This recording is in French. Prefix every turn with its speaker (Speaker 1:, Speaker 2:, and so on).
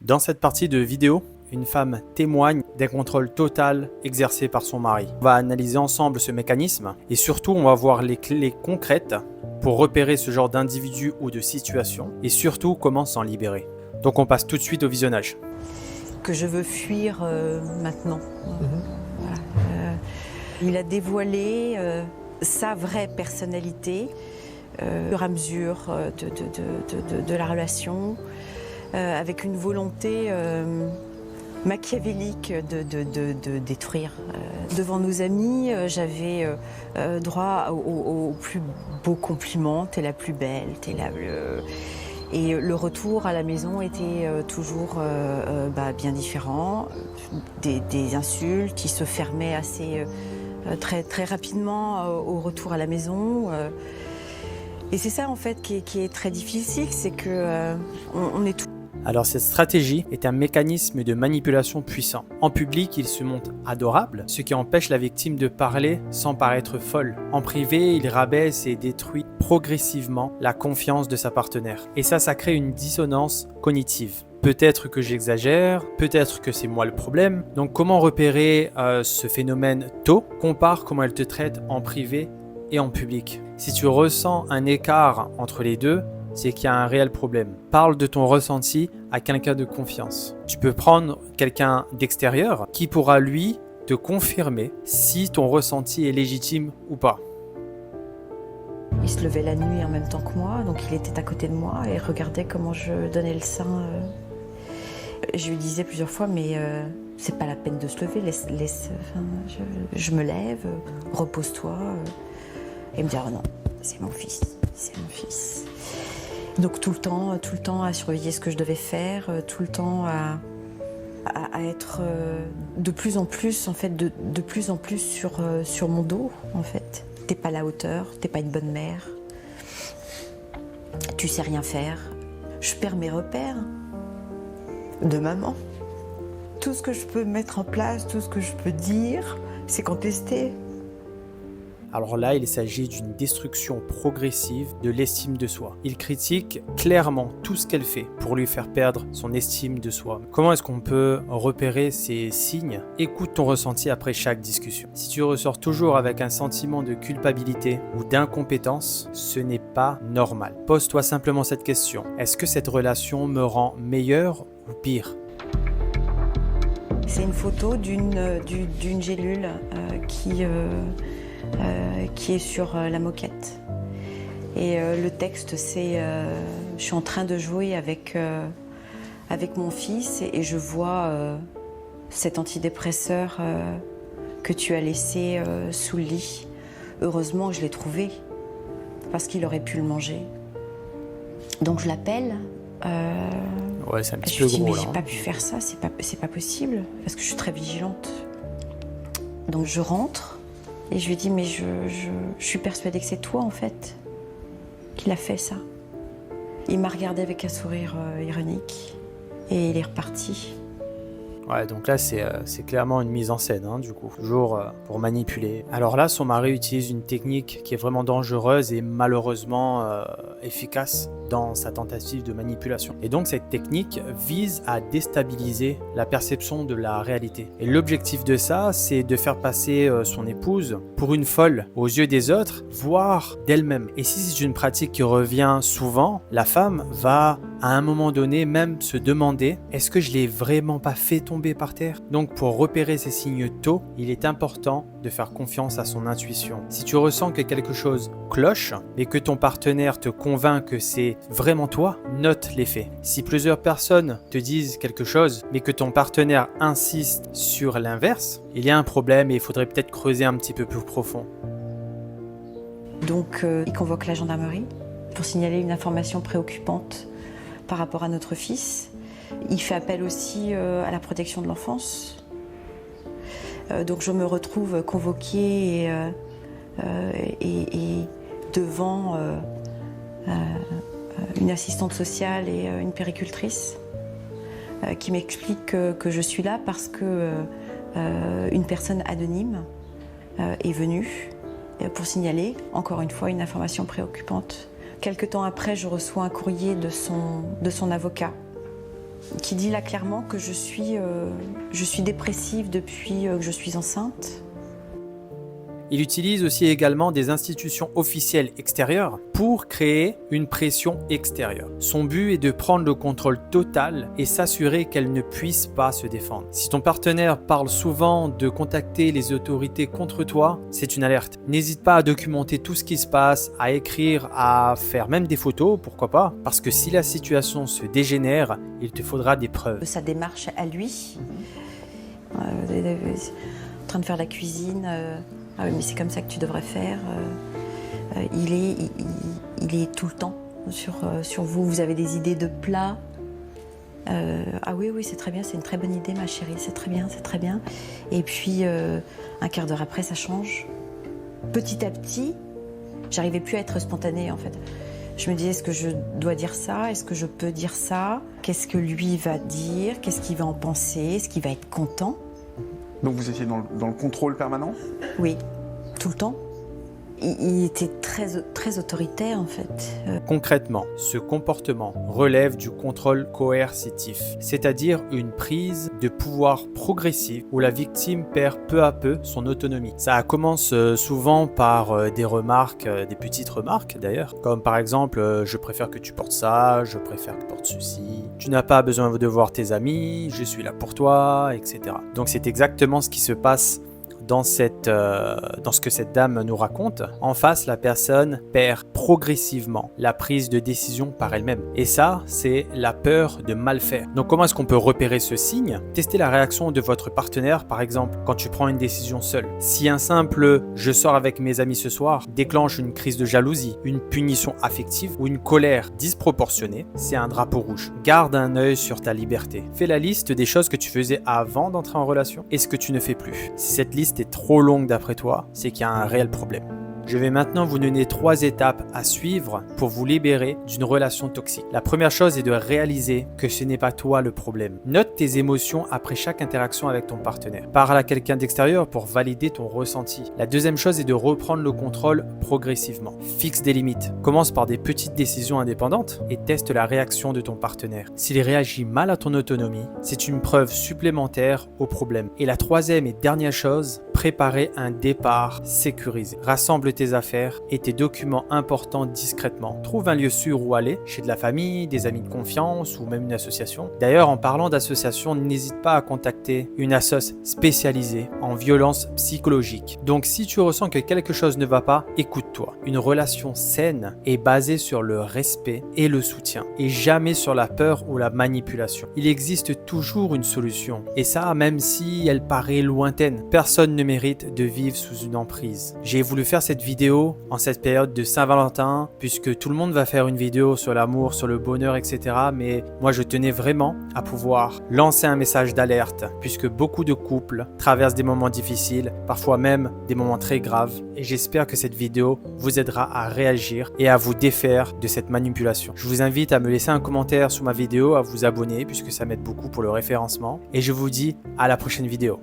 Speaker 1: Dans cette partie de vidéo, une femme témoigne d'un contrôle total exercé par son mari. On va analyser ensemble ce mécanisme et surtout on va voir les clés concrètes pour repérer ce genre d'individu ou de situation et surtout comment s'en libérer. Donc on passe tout de suite au visionnage.
Speaker 2: Que je veux fuir maintenant. Voilà. Il a dévoilé sa vraie personnalité au fur et à mesure de la relation, avec une volonté machiavélique de détruire. Devant nos amis, j'avais droit aux plus beaux compliments. T'es la plus belle, t'es la... Et le retour à la maison était toujours bien différent. Des insultes, il se fermait très rapidement au retour à la maison. Et c'est ça en fait qui est très difficile, c'est que on est tout.
Speaker 1: Alors cette stratégie est un mécanisme de manipulation puissant. En public, il se montre adorable, ce qui empêche la victime de parler sans paraître folle. En privé, il rabaisse et détruit progressivement la confiance de sa partenaire. Et ça crée une dissonance cognitive. Peut-être que j'exagère, peut-être que c'est moi le problème. Donc comment repérer ce phénomène tôt? Compare comment elle te traite en privé et en public. Si tu ressens un écart entre les deux, c'est qu'il y a un réel problème. Parle de ton ressenti à quelqu'un de confiance. Tu peux prendre quelqu'un d'extérieur qui pourra lui te confirmer si ton ressenti est légitime ou pas.
Speaker 2: Il se levait la nuit en même temps que moi, donc il était à côté de moi et regardait comment je donnais le sein. Je lui disais plusieurs fois, mais c'est pas la peine de se lever, je me lève, repose-toi. Et il me dit, oh non, c'est mon fils, c'est mon fils. Donc tout le temps à surveiller ce que je devais faire, tout le temps à être de plus en plus, en fait, de plus en plus sur mon dos, en fait. T'es pas à la hauteur, t'es pas une bonne mère, tu sais rien faire. Je perds mes repères de maman. Tout ce que je peux mettre en place, tout ce que je peux dire, c'est contester.
Speaker 1: Alors là, il s'agit d'une destruction progressive de l'estime de soi. Il critique clairement tout ce qu'elle fait pour lui faire perdre son estime de soi. Comment est-ce qu'on peut repérer ces signes? Écoute ton ressenti après chaque discussion. Si tu ressors toujours avec un sentiment de culpabilité ou d'incompétence, ce n'est pas normal. Pose-toi simplement cette question. Est-ce que cette relation me rend meilleur ou pire?
Speaker 2: C'est une photo d'une gélule qui est sur la moquette. Et le texte, c'est je suis en train de jouer avec mon fils et je vois cet antidépresseur que tu as laissé sous le lit. Heureusement, je l'ai trouvé parce qu'il aurait pu le manger. Donc je l'appelle.
Speaker 1: Ouais, c'est un petit
Speaker 2: je lui
Speaker 1: peu
Speaker 2: dis,
Speaker 1: gros
Speaker 2: mais
Speaker 1: là.
Speaker 2: j'ai pas pu faire ça, c'est pas possible parce que je suis très vigilante. Donc je rentre. Et je lui dis, mais je suis persuadée que c'est toi, en fait, qui l'a fait, ça. Il m'a regardé avec un sourire ironique et il est reparti.
Speaker 1: Ouais, donc là, c'est clairement une mise en scène, hein, du coup. Toujours pour manipuler. Alors là, son mari utilise une technique qui est vraiment dangereuse et malheureusement efficace dans sa tentative de manipulation. Et donc, cette technique vise à déstabiliser la perception de la réalité. Et l'objectif de ça, c'est de faire passer son épouse pour une folle aux yeux des autres, voire d'elle-même. Et si c'est une pratique qui revient souvent, la femme va à un moment donné même se demander « Est-ce que je l'ai vraiment pas fait tomber par terre ?» Donc pour repérer ces signes tôt, il est important de faire confiance à son intuition. Si tu ressens que quelque chose cloche et que ton partenaire te convainc que c'est vraiment toi, note les faits. Si plusieurs personnes te disent quelque chose mais que ton partenaire insiste sur l'inverse, il y a un problème et il faudrait peut-être creuser un petit peu plus profond.
Speaker 2: Donc il convoque la gendarmerie pour signaler une information préoccupante par rapport à notre fils. Il fait appel aussi à la protection de l'enfance. Donc je me retrouve convoquée et devant une assistante sociale et une puéricultrice qui m'explique que je suis là parce que une personne anonyme est venue pour signaler, encore une fois, une information préoccupante. Quelque temps après, je reçois un courrier de son avocat qui dit là clairement que je suis dépressive depuis que je suis enceinte.
Speaker 1: Il utilise aussi également des institutions officielles extérieures pour créer une pression extérieure. Son but est de prendre le contrôle total et s'assurer qu'elle ne puisse pas se défendre. Si ton partenaire parle souvent de contacter les autorités contre toi, c'est une alerte. N'hésite pas à documenter tout ce qui se passe, à écrire, à faire même des photos, pourquoi pas, parce que si la situation se dégénère, il te faudra des preuves.
Speaker 2: Sa démarche à lui, en train de faire la cuisine. Ah oui, mais c'est comme ça que tu devrais faire. Il est tout le temps sur vous. Vous avez des idées de plats. Ah oui, c'est très bien, c'est une très bonne idée, ma chérie, c'est très bien, c'est très bien. Et puis, un quart d'heure après, ça change. Petit à petit, j'arrivais plus à être spontanée, en fait. Je me disais, est-ce que je dois dire ça? Est-ce que je peux dire ça? Qu'est-ce que lui va dire? Qu'est-ce qu'il va en penser? Est-ce qu'il va être content?
Speaker 3: Donc vous étiez dans le contrôle permanent?
Speaker 2: Oui, tout le temps. Il était très autoritaire en fait.
Speaker 1: Concrètement, ce comportement relève du contrôle coercitif, c'est-à-dire une prise de pouvoir progressive où la victime perd peu à peu son autonomie. Ça commence souvent par des remarques, des petites remarques d'ailleurs, comme par exemple je préfère que tu portes ça, je préfère que tu portes ceci, tu n'as pas besoin de voir tes amis, je suis là pour toi, etc. Donc c'est exactement ce qui se passe dans ce que cette dame nous raconte. En face, la personne perd progressivement la prise de décision par elle-même. Et ça, c'est la peur de mal faire. Donc comment est-ce qu'on peut repérer ce signe? Testez la réaction de votre partenaire, par exemple, quand tu prends une décision seule. Si un simple « je sors avec mes amis ce soir » déclenche une crise de jalousie, une punition affective ou une colère disproportionnée, c'est un drapeau rouge. Garde un œil sur ta liberté. Fais la liste des choses que tu faisais avant d'entrer en relation et ce que tu ne fais plus. Si cette liste est trop longue d'après toi, c'est qu'il y a un réel problème. Je vais maintenant vous donner 3 étapes à suivre pour vous libérer d'une relation toxique. La première chose est de réaliser que ce n'est pas toi le problème. Note tes émotions après chaque interaction avec ton partenaire. Parle à quelqu'un d'extérieur pour valider ton ressenti. La deuxième chose est de reprendre le contrôle progressivement. Fixe des limites. Commence par des petites décisions indépendantes et teste la réaction de ton partenaire. S'il réagit mal à ton autonomie, c'est une preuve supplémentaire au problème. Et la troisième et dernière chose, préparer un départ sécurisé. Rassemble tes affaires et tes documents importants discrètement. Trouve un lieu sûr où aller, chez de la famille, des amis de confiance ou même une association. D'ailleurs, en parlant d'association, n'hésite pas à contacter une assoce spécialisée en violence psychologique. Donc si tu ressens que quelque chose ne va pas, écoute-toi. Une relation saine est basée sur le respect et le soutien et jamais sur la peur ou la manipulation. Il existe toujours une solution et ça, même si elle paraît lointaine. Personne ne mérite de vivre sous une emprise. J'ai voulu faire cette vidéo en cette période de Saint-Valentin puisque tout le monde va faire une vidéo sur l'amour, sur le bonheur, etc. Mais moi je tenais vraiment à pouvoir lancer un message d'alerte puisque beaucoup de couples traversent des moments difficiles, parfois même des moments très graves et j'espère que cette vidéo vous aidera à réagir et à vous défaire de cette manipulation. Je vous invite à me laisser un commentaire sous ma vidéo, à vous abonner puisque ça m'aide beaucoup pour le référencement et je vous dis à la prochaine vidéo.